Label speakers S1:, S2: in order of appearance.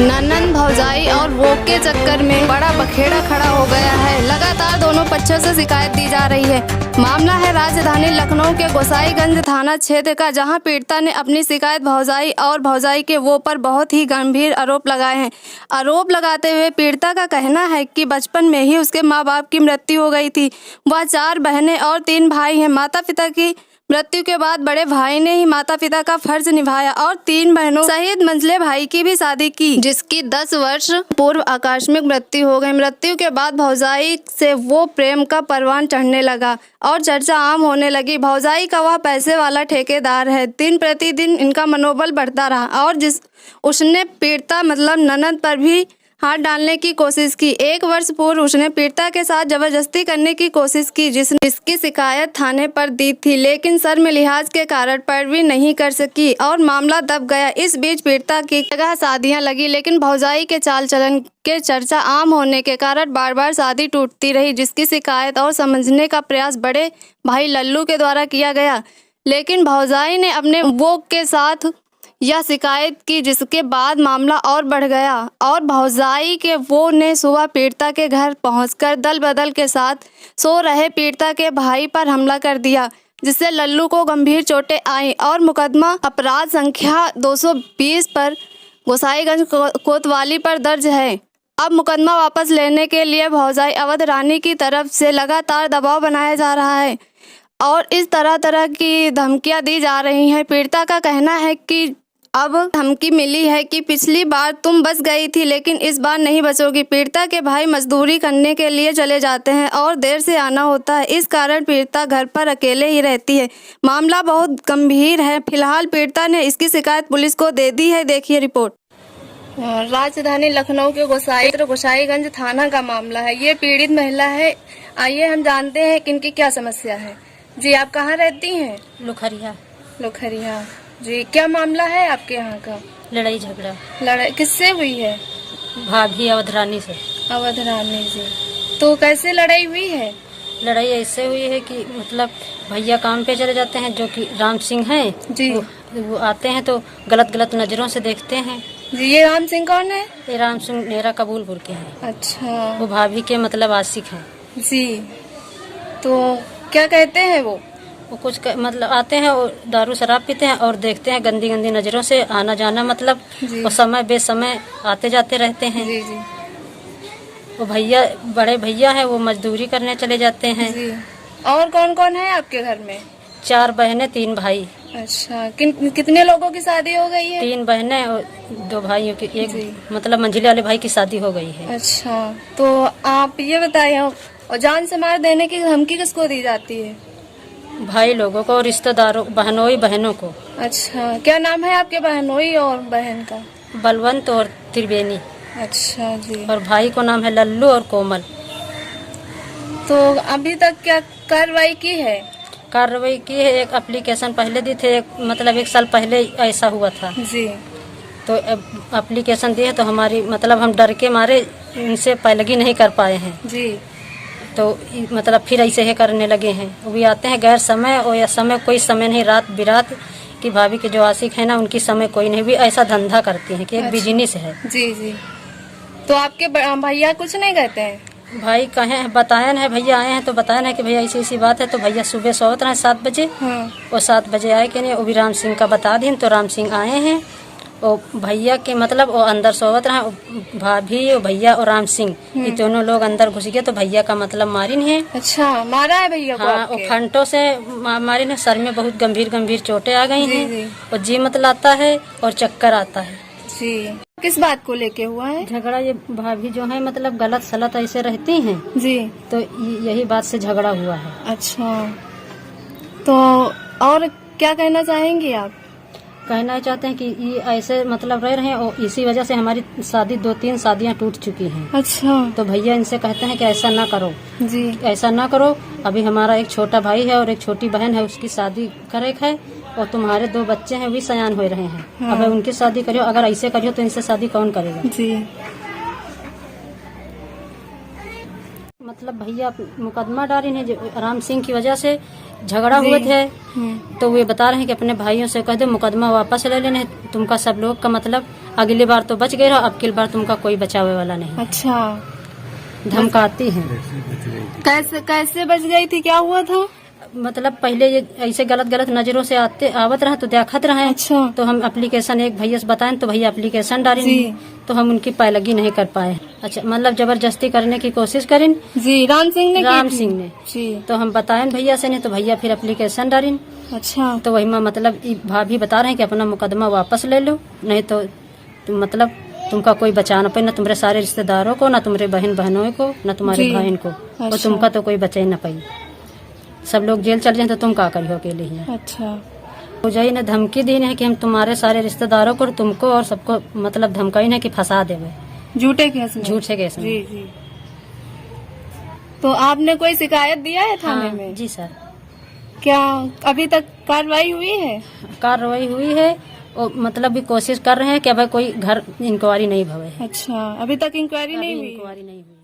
S1: ननंद भौजाई और वो के चक्कर में बड़ा बखेड़ा खड़ा हो गया है। लगातार दोनों पक्षों से शिकायत दी जा रही है। मामला है राजधानी लखनऊ के गोसाईगंज थाना क्षेत्र का, जहां पीड़िता ने अपनी शिकायत भौजाई और भौजाई के वो पर बहुत ही गंभीर आरोप लगाए हैं। आरोप लगाते हुए पीड़िता का कहना है कि बचपन में ही उसके माँ बाप की मृत्यु हो गई थी। वह 4 बहनें और 3 भाई हैं। माता पिता की मृत्यु के बाद बड़े भाई ने ही माता पिता का फर्ज निभाया और 3 बहनों सहित मंझले भाई की भी शादी की, जिसकी 10 वर्ष पूर्व आकस्मिक मृत्यु हो गई। मृत्यु के बाद भौजाई से वो प्रेम का परवान चढ़ने लगा और चर्चा आम होने लगी। भौजाई का वह पैसे वाला ठेकेदार है। दिन प्रतिदिन इनका मनोबल बढ़ता रहा और उसने पीड़िता मतलब ननद पर भी हाथ डालने की कोशिश की। 1 वर्ष पूर्व उसने पीड़िता के साथ जबरदस्ती करने की कोशिश की, जिसकी शिकायत थाने पर दी थी, लेकिन शर्म लिहाज के कारण पैरवी नहीं कर सकी और मामला दब गया। इस बीच पीड़िता की जगह शादियां लगी, लेकिन भौजाई के चाल चलन के चर्चा आम होने के कारण बार बार शादी टूटती रही, जिसकी शिकायत और समझने का प्रयास बड़े भाई लल्लू के द्वारा किया गया, लेकिन भौजाई ने अपने वो के साथ यह शिकायत की, जिसके बाद मामला और बढ़ गया और भौजाई के वो ने सुबह पीड़िता के घर पहुंचकर दल बदल के साथ सो रहे पीड़िता के भाई पर हमला कर दिया, जिससे लल्लू को गंभीर चोटें आईं और मुकदमा अपराध संख्या 220 पर गोसाईगंज कोतवाली पर दर्ज है। अब मुकदमा वापस लेने के लिए भौजाई अवध रानी की तरफ से लगातार दबाव बनाया जा रहा है और इस तरह की धमकियां दी जा रही हैं। पीड़िता का कहना है कि अब धमकी मिली है कि पिछली बार तुम बच गई थी, लेकिन इस बार नहीं बचोगी। पीड़िता के भाई मजदूरी करने के लिए चले जाते हैं और देर से आना होता है, इस कारण पीड़िता घर पर अकेले ही रहती है। मामला बहुत गंभीर है। फिलहाल पीड़िता ने इसकी शिकायत पुलिस को दे दी है। देखिए रिपोर्ट। राजधानी लखनऊ के गोसाईगंज थाना का मामला है। ये पीड़ित महिला है। आइए हम जानते हैं कि इनकी क्या समस्या है। जी, आप कहाँ रहती हैं? लोखरिया। जी, क्या मामला है आपके यहाँ का?
S2: लड़ाई झगड़ा।
S1: लड़ाई किससे हुई है?
S2: भाभी अवधरानी से।
S1: अवधरानी जी। तो कैसे लड़ाई हुई है?
S2: लड़ाई ऐसे हुई है कि मतलब भैया काम पे चले जाते हैं, जो कि राम सिंह हैं
S1: जी।
S2: वो आते हैं तो गलत नजरों से देखते हैं
S1: जी। ये राम सिंह कौन है?
S2: ये राम सिंह नेरा कबूलपुर के हैं।
S1: अच्छा।
S2: वो भाभी के मतलब आशिक हैं।
S1: जी। तो क्या कहते हैं वो
S2: कुछ मतलब आते हैं और दारू शराब पीते हैं और देखते हैं गंदी नजरों से, आना जाना मतलब वो समय बेसमय आते जाते रहते हैं।
S1: जी जी।
S2: वो भैया बड़े भैया हैं, वो मजदूरी करने चले जाते हैं।
S1: जी। और कौन कौन है आपके घर में?
S2: 4 बहनें 3 भाई।
S1: अच्छा। कितने लोगों की शादी हो गई है?
S2: 3 बहनें और 2 भाइयों की, एक मतलब मंझले वाले भाई की शादी हो गई है।
S1: अच्छा। तो आप ये बताइए, और जान से मार देने की धमकी किसको दी जाती है?
S2: भाई लोगों को, रिश्तेदारों, बहनों को।
S1: अच्छा। क्या नाम है आपके बहनोई और बहन का?
S2: बलवंत और त्रिवेणी।
S1: अच्छा जी।
S2: और भाई को नाम है लल्लू और कोमल।
S1: तो अभी तक क्या कार्रवाई की है?
S2: कार्रवाई की है, एक एप्लीकेशन पहले दी थे, मतलब 1 साल पहले ऐसा हुआ था
S1: जी।
S2: तो एप्लीकेशन दी है, तो हमारी मतलब हम डर के मारे उनसे पैलगी नहीं कर पाए हैं
S1: जी।
S2: तो मतलब फिर ऐसे ही करने लगे हैं। वो भी आते हैं गैर समय, और या समय कोई समय नहीं, रात बिरात की भाभी के जो आशिक है ना, उनकी समय कोई नहीं, भी ऐसा धंधा करती हैं कि एक बिजनेस है।
S1: जी जी। तो आपके भैया कुछ नहीं कहते हैं?
S2: भाई कहे बताए है, भैया आए हैं तो बताए है कि भैया ऐसी बात है, तो भैया सुबह सोत रहे 7 बजे। और 7 बजे आए कि नहीं, वो भी राम सिंह का बता दी, तो राम सिंह आए हैं और भैया के मतलब वो अंदर सोवत रहे, भाभी और भैया और राम सिंह, ये दोनों लोग अंदर घुस गए, तो भैया का मतलब मारिन है।
S1: अच्छा, मारा है भैया को?
S2: हाँ, और फंटों से मारिन है, सर में बहुत गंभीर चोटें आ गई हैं और जी मतलाता है और चक्कर आता है।
S1: जी। किस बात को लेके हुआ है
S2: झगड़ा? ये भाभी जो है मतलब गलत सलत ऐसे रहती हैं
S1: जी,
S2: तो यही बात से झगड़ा हुआ है।
S1: अच्छा। तो और क्या कहना चाहेंगी आप?
S2: कहना चाहते हैं कि ये ऐसे मतलब रह रहे हैं और इसी वजह से हमारी शादी 2-3 शादियां टूट चुकी हैं।
S1: अच्छा।
S2: तो भैया इनसे कहते हैं कि ऐसा ना करो
S1: जी,
S2: ऐसा ना करो, अभी हमारा एक छोटा भाई है और एक छोटी बहन है, उसकी शादी करे है, और तुम्हारे 2 बच्चे हैं, भी सयान हो रहे हैं।
S1: हाँ।
S2: अब उनकी शादी करियो, अगर ऐसे करियो तो इनसे शादी कौन करेगा?
S1: जी।
S2: मतलब भैया मुकदमा डाली है राम सिंह की वजह से झगड़ा हुए थे। तो वे बता रहे हैं कि अपने भाइयों से कह दो मुकदमा वापस ले लेने, तुमका सब लोग का मतलब अगली बार तो बच गए रहो, अब की बार तुमका कोई बचावे वाला नहीं।
S1: अच्छा,
S2: धमकाती हैं।
S1: कैसे कैसे बच गई थी, क्या हुआ था?
S2: मतलब पहले ये ऐसे गलत नजरों से आवत रहे तो देखत रहे।
S1: अच्छा।
S2: तो हम एप्लीकेशन एक भैया से बताएं तो भैया एप्लीकेशन डाली तो हम उनकी पैलगी नहीं कर पाए। अच्छा, मतलब जबरदस्ती करने की कोशिश करें
S1: जी, राम सिंह ने
S2: जी। तो हम बताएं भैया से नहीं तो भैया फिर एप्लीकेशन डाली।
S1: अच्छा।
S2: तो वही मतलब भाभी बता रहे हैं कि अपना मुकदमा वापस ले लो, नहीं तो मतलब तुमका कोई बचा न पाए, न तुम्हारे सारे रिश्तेदारों को, न तुम्हारे बहनों को, न तुम्हारे बहन को। और तुमका तो कोई बचे न पाई, सब लोग जेल चल जाए तो तुम का करियो अकेले ही।
S1: अच्छा।
S2: मुझे ने धमकी दी है कि हम तुम्हारे सारे रिश्तेदारों को, तुमको और सबको मतलब धमकाई है कि फंसा देवे
S1: झूठे केस में।
S2: झूठे केस में।
S1: जी जी। तो आपने कोई शिकायत दिया है थाने में?
S2: जी सर।
S1: क्या अभी तक कार्रवाई हुई है?
S2: कार्रवाई हुई है और मतलब भी कोशिश कर रहे हैं कि अब कोई घर इंक्वायरी नहीं भवे।
S1: अच्छा, अभी तक इंक्वायरी नहीं हुई?
S2: इंक्वायरी नहीं हुई।